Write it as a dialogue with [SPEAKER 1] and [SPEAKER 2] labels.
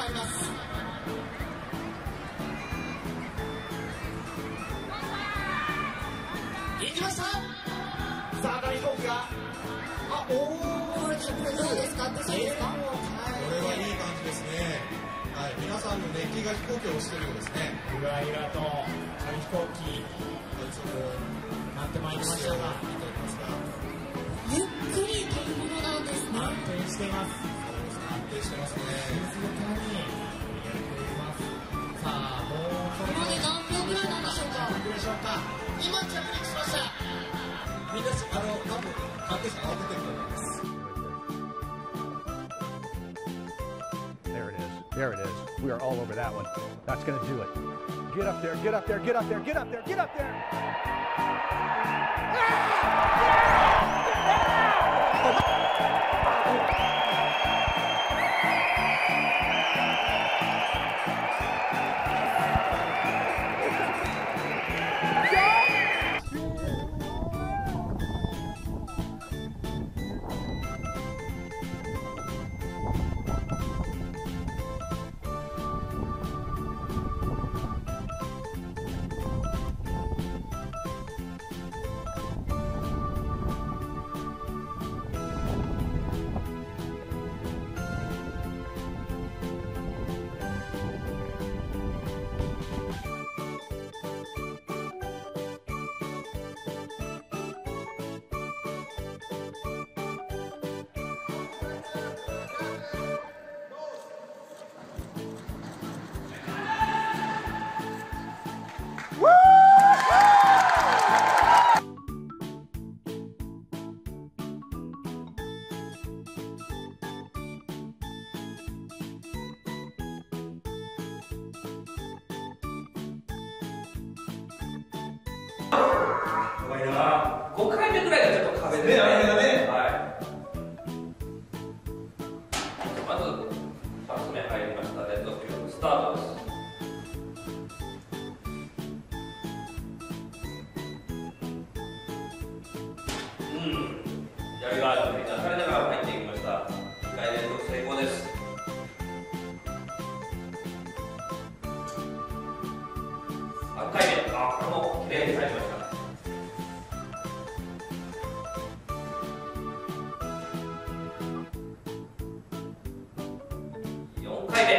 [SPEAKER 1] あります。行きました。さあ大丈夫か。あ、これどうですか。どうですか。
[SPEAKER 2] これはいい感じですね。はい、皆さんの熱気が飛行機を押してるようですね。
[SPEAKER 1] ゆらゆらと紙飛行機待ってまいりましたが、ゆっくり飛ぶものなんですね。安定しています。
[SPEAKER 2] 安定してますね。
[SPEAKER 1] 静かにやっています。さあ、もうこれまで何秒ぐらいなんでしょうか。何秒でしょうか。今着陸しました。
[SPEAKER 2] みんな多分関係者慌ててると思います。
[SPEAKER 3] There it is. There it is. We are all over that one. That's going to do it. Get up there. Get up there. Get up there. Get up there. Get up there.
[SPEAKER 4] 怖いな。5回目ぐらいがちょっと壁ですね。あれがね。はい。まず2つ目入りました。レッドフィルムスタートです。やりがある振り出されながら入っていきました。2回連続成功です。3回目、これもきれいに入りました。4回目、